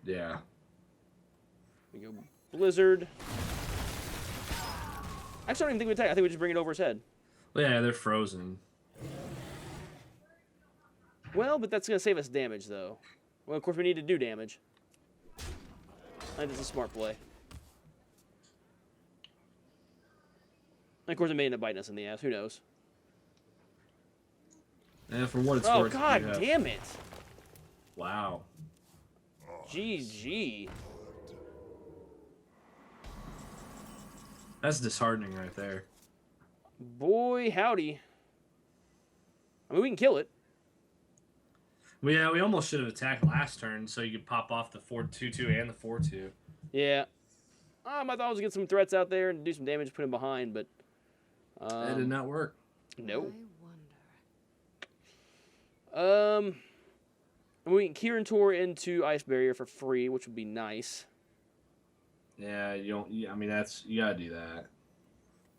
Speaker 2: Yeah.
Speaker 1: We go Blizzard. Actually, I don't even think we attack. I think we just bring it over his head.
Speaker 2: Well, yeah, they're frozen.
Speaker 1: Well, but that's going to save us damage, though. Well, of course, we need to do damage. I think that's a smart play. And of course, it may end up biting us in the ass. Who knows?
Speaker 2: And for what it's
Speaker 1: Oh,
Speaker 2: worth,
Speaker 1: God
Speaker 2: you have...
Speaker 1: damn it.
Speaker 2: Wow.
Speaker 1: GG.
Speaker 2: That's disheartening right there.
Speaker 1: Boy, howdy. I mean, we can kill it.
Speaker 2: Well, yeah, we almost should have attacked last turn so you could pop off the 4/2/2 and the 4/2.
Speaker 1: Yeah. I thought I was get some threats out there and do some damage, put him behind, but
Speaker 2: That did not work.
Speaker 1: no.
Speaker 3: I wonder.
Speaker 1: We can Kieran Tor into Ice Barrier for free, which would be nice.
Speaker 2: Yeah, you don't. I mean, that's you gotta do that.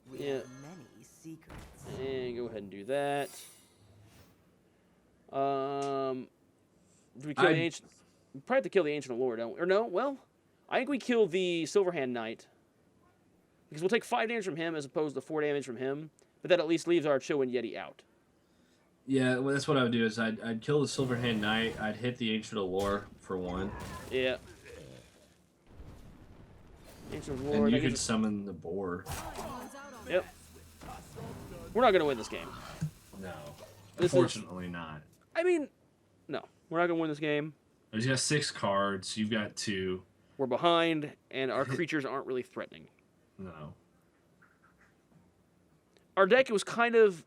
Speaker 3: We
Speaker 1: Yeah.
Speaker 3: have many secrets.
Speaker 1: And go ahead and do that. Do we kill the ancient? We probably have to kill the Ancient of Lore, don't we? Or no? Well, I think we kill the Silverhand Knight because we'll take 5 damage from him as opposed to 4 damage from him. But that at least leaves our Cho and Yeti out.
Speaker 2: Yeah, well, that's what I would do. Is I'd kill the Silverhand Knight. I'd hit the Ancient of Lore for 1.
Speaker 1: Yeah. Ancient of Lore.
Speaker 2: And you
Speaker 1: that
Speaker 2: could
Speaker 1: gives us-
Speaker 2: summon the boar.
Speaker 1: Yep. We're not gonna win this game.
Speaker 2: No,
Speaker 1: This is-
Speaker 2: unfortunately not.
Speaker 1: I mean, no, we're not gonna win this game.
Speaker 2: He's got 6 cards. You've got 2.
Speaker 1: We're behind, and our creatures aren't really threatening.
Speaker 2: No.
Speaker 1: Our deck was kind of.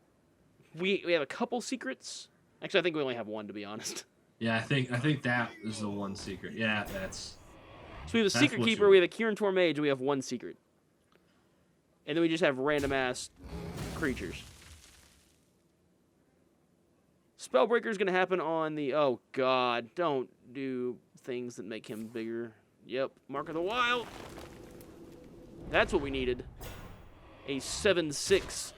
Speaker 1: We have a couple secrets. Actually, I think we only have one, to be honest.
Speaker 2: Yeah, I think that is the one secret. Yeah, that's.
Speaker 1: So we have a
Speaker 2: That's
Speaker 1: Secret
Speaker 2: what
Speaker 1: Keeper,
Speaker 2: you-
Speaker 1: we have a Kieran Tor Mage, and we have one secret. And then we just have random ass creatures. Spellbreaker is going to happen on the. Oh, God. Don't do things that make him bigger. Yep. Mark of the Wild. That's what we needed. A 7/6.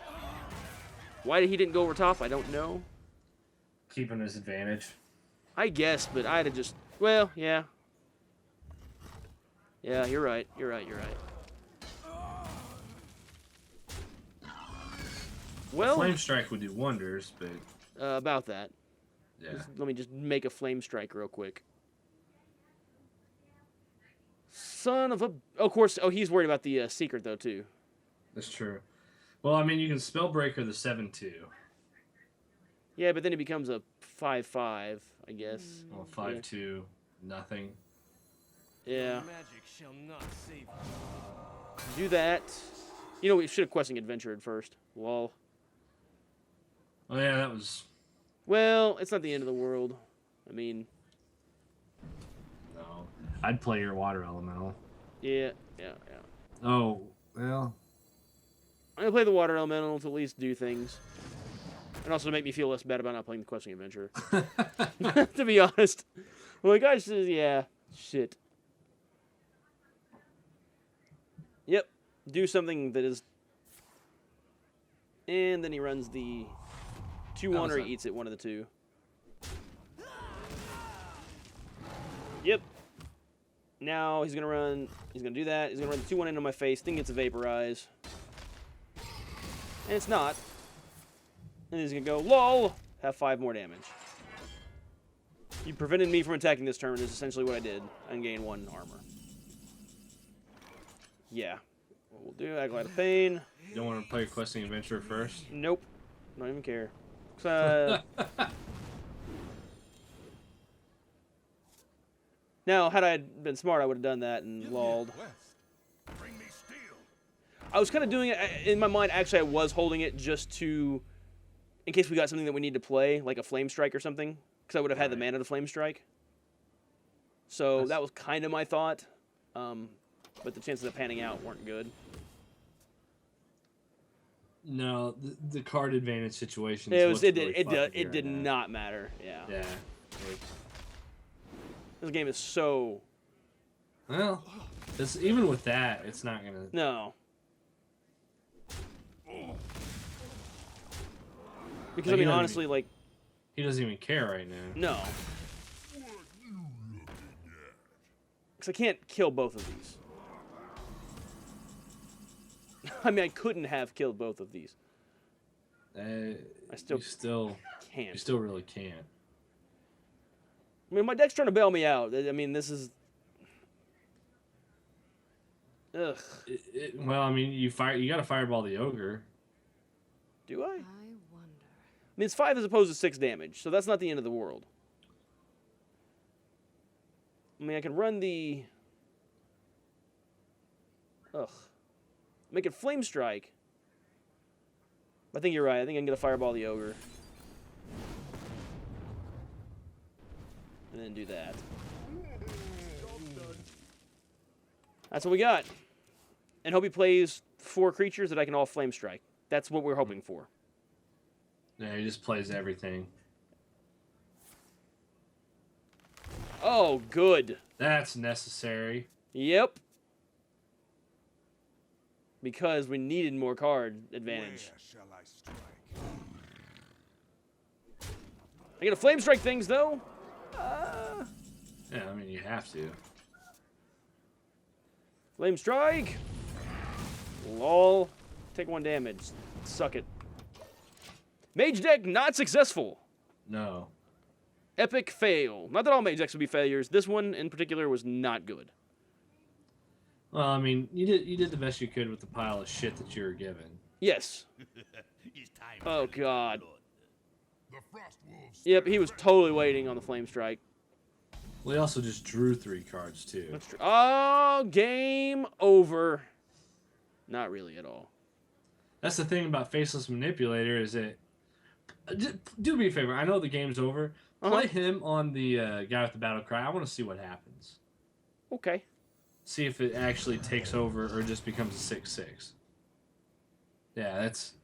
Speaker 1: Why he didn't go over top, I don't know.
Speaker 2: Keeping his advantage.
Speaker 1: I guess, but I'd have just. Well, yeah. Yeah, you're right. You're right. You're right. Well,
Speaker 2: Flame Strike would do wonders, but
Speaker 1: about that.
Speaker 2: yeah.
Speaker 1: Let me just make a flame strike real quick. Son of a. Of course. Oh, he's worried about the secret though too.
Speaker 2: That's true. Well, I mean, you can Spellbreaker the 7/2.
Speaker 1: Yeah, but then he becomes a 5/5, I guess.
Speaker 2: Well, 5/2, nothing.
Speaker 1: Yeah.
Speaker 6: Magic shall not save
Speaker 1: Do that. You know, we should have questing adventure at first. Lol.
Speaker 2: Oh yeah, that was
Speaker 1: Well, it's not the end of the world. I mean,
Speaker 2: no. I'd play your Water Elemental.
Speaker 1: yeah.
Speaker 2: Oh well.
Speaker 1: I'm gonna play the water elemental to at least do things, and also to make me feel less bad about not playing the questing adventure. To be honest, well, guys, yeah, shit. Yep, do something that is, and then he runs the 2/1 or he eats it, one of the two. Yep. Now he's gonna run. He's gonna do that. He's gonna run the 2/1 into my face. Thing gets a vaporize. And it's not. And he's gonna go, LOL! Have 5 more damage. You prevented me from attacking this turn, is essentially what I did. And gain 1 armor. Yeah. What we'll do, Acolyte of Pain.
Speaker 2: You don't want to play Questing Adventure first?
Speaker 1: Nope. Don't even care. Now, had I been smart, I would have done that and lolled.
Speaker 4: Bring me steel.
Speaker 1: I was kind of doing it in my mind. Actually, I was holding it just to, in case we got something that we need to play, like a Flame Strike or something, because I would have had the mana to Flame Strike. So that was kind of my thought, but the chances of panning out weren't good.
Speaker 2: No, the card advantage situation.
Speaker 1: It did not matter. Yeah.
Speaker 2: Yeah.
Speaker 1: This game is so.
Speaker 2: Well, even with that, it's not gonna.
Speaker 1: No. Because
Speaker 2: Like,
Speaker 1: I mean,
Speaker 2: he doesn't
Speaker 1: honestly, like,
Speaker 2: He doesn't even care right now.
Speaker 1: no. Because I can't kill both of these. I mean, I couldn't have killed both of these.
Speaker 2: I
Speaker 1: still
Speaker 2: you still
Speaker 1: can't.
Speaker 2: You still really can't.
Speaker 1: I mean, my deck's trying to bail me out. I mean, this is... Ugh.
Speaker 2: Well, I mean, you got to fireball the ogre.
Speaker 1: Do I?
Speaker 7: I wonder.
Speaker 1: I mean, it's 5 as opposed to 6 damage, so that's not the end of the world. I mean, I can run the... Ugh. Make it Flame Strike. I think you're right. I think I can get a Fireball the Ogre. And then do that. That's what we got. And hope he plays 4 creatures that I can all Flame Strike. That's what we're hoping for.
Speaker 2: Yeah, he just plays everything.
Speaker 1: Oh, good.
Speaker 2: That's necessary.
Speaker 1: Yep. Because we needed more card advantage.
Speaker 4: Where shall I strike?
Speaker 1: I get a Flame Strike things, though.
Speaker 2: Yeah, I mean, you have to.
Speaker 1: Flame Strike. Lol. Take 1 damage. Suck it. Mage deck not successful.
Speaker 2: No.
Speaker 1: Epic fail. Not that all mage decks would be failures. This one in particular was not good.
Speaker 2: Well, I mean, you did the best you could with the pile of shit that you were given.
Speaker 1: Yes.
Speaker 4: It's time
Speaker 1: Oh,
Speaker 4: for the
Speaker 1: God.
Speaker 4: blood. The frost wolves.
Speaker 1: Yep, he was totally waiting on the Flame Strike.
Speaker 2: Well, he also just drew 3 cards, too.
Speaker 1: That's true. Oh, game over. Not really at all.
Speaker 2: That's the thing about Faceless Manipulator is that... Do me a favor. I know the game's over. Play him on the guy with the battle cry. I want to see what happens.
Speaker 1: Okay.
Speaker 2: See if it actually takes over or just becomes a 6/6. Yeah, that's...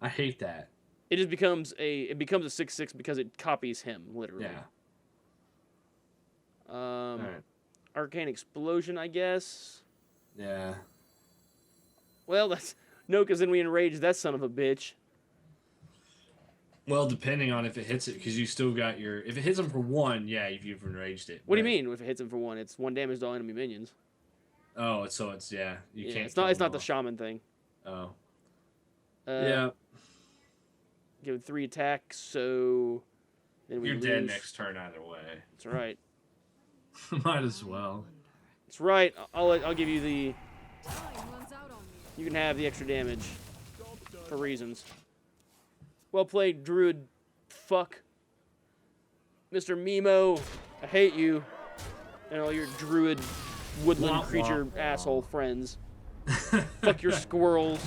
Speaker 2: I hate that.
Speaker 1: It just becomes a 6/6 because it copies him, literally.
Speaker 2: Yeah. Alright.
Speaker 1: Arcane Explosion, I guess.
Speaker 2: Yeah.
Speaker 1: Well, that's... No, because then we enrage that son of a bitch.
Speaker 2: Well, depending on if it hits it, because you still got your... If it hits him for 1, yeah, you've enraged it.
Speaker 1: What do you mean if it hits him for 1? It's 1 damage to all enemy minions.
Speaker 2: Oh, so it's, yeah. You
Speaker 1: Yeah,
Speaker 2: can't
Speaker 1: it's
Speaker 2: kill
Speaker 1: not
Speaker 2: them
Speaker 1: the
Speaker 2: all.
Speaker 1: shaman thing.
Speaker 2: Oh.
Speaker 1: Yeah. Give it 3 attacks, so... Then we
Speaker 2: You're
Speaker 1: lose.
Speaker 2: dead next turn either way.
Speaker 1: That's right.
Speaker 2: Might as well.
Speaker 1: That's right. I'll give you the...
Speaker 7: Time runs out on me.
Speaker 1: You can have the extra damage. For reasons. Well played, Druid. Fuck. Mr. Mimo. I hate you. And all your Druid woodland
Speaker 2: Wah, wah,
Speaker 1: creature
Speaker 2: wah.
Speaker 1: asshole friends. Fuck your squirrels.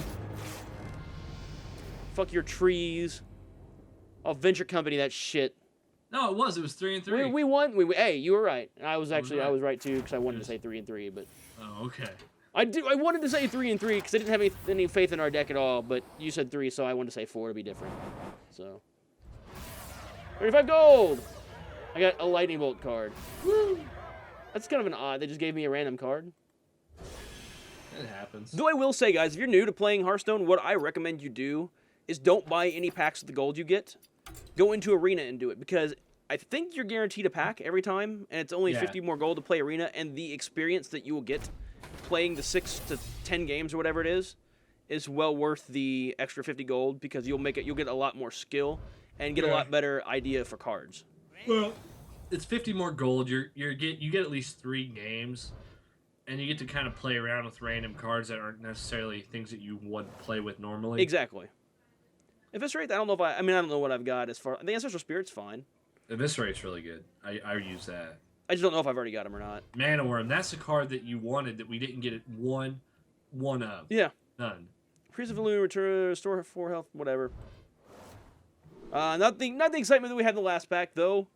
Speaker 1: Fuck your trees. I'll venture company that shit.
Speaker 2: No, it was 3 and 3.
Speaker 1: We won. Hey, you were right. I was
Speaker 2: right.
Speaker 1: right too because I wanted to say 3 and 3, but
Speaker 2: Oh, okay.
Speaker 1: I wanted to say 3 and 3 because I didn't have any faith in our deck at all. But you said 3, so I wanted to say 4 to be different. So 35 gold. I got a lightning bolt card. Woo! That's kind of an odd. They just gave me a random card.
Speaker 2: It happens.
Speaker 1: Though I will say, guys, if you're new to playing Hearthstone, what I recommend you do is don't buy any packs with the gold you get. Go into Arena and do it, because I think you're guaranteed a pack every time, and it's only 50 more gold to play Arena, and the experience that you will get playing the 6 to 10 games or whatever it is well worth the extra 50 gold, because you'll get a lot more skill and get a lot better idea for cards.
Speaker 2: Well, it's 50 more gold. You get at least 3 games, and you get to kind of play around with random cards that aren't necessarily things that you would play with normally.
Speaker 1: Exactly. Eviscerate, I don't know if I don't know what I've got as far... The Ancestral Spirit's fine.
Speaker 2: Eviscerate's really good. I use that.
Speaker 1: I just don't know if I've already got him or not.
Speaker 2: Mana Worm, that's the card that you wanted that we didn't get it one of.
Speaker 1: Yeah.
Speaker 2: None.
Speaker 1: Priest of Balloon, return, restore 4 health, whatever. Not the excitement that we had in the last pack, though.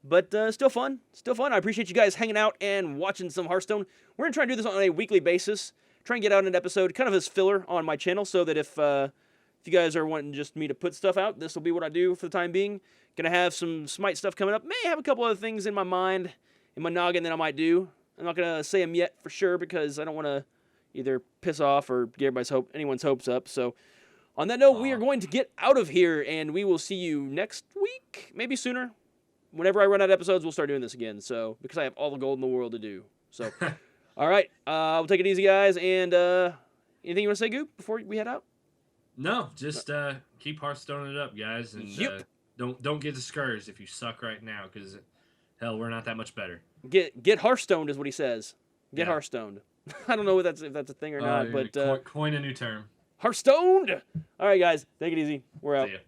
Speaker 1: But still fun. Still fun. I appreciate you guys hanging out and watching some Hearthstone. We're going to try and do this on a weekly basis. Try and get out an episode kind of as filler on my channel, so that if you guys are wanting just me to put stuff out, this will be what I do for the time being. Gonna have some Smite stuff coming up. May have a couple other things in my mind, in my noggin that I might do. I'm not gonna say them yet for sure because I don't want to either piss off or get anyone's hopes up. So, on that note, we are going to get out of here, and we will see you next week, maybe sooner. Whenever I run out of episodes, we'll start doing this again. So, because I have all the gold in the world to do. So, all right, we'll take it easy, guys. And anything you want to say, Goop, before we head out?
Speaker 2: No, just keep Hearthstoning it up, guys, and don't get discouraged if you suck right now, because hell, we're not that much better.
Speaker 1: Get Hearthstoned is what he says. Get Hearthstoned. I don't know if that's a thing or not, but
Speaker 2: coin a new term.
Speaker 1: Hearthstoned. All right, guys, take it easy. We're out.
Speaker 2: See ya.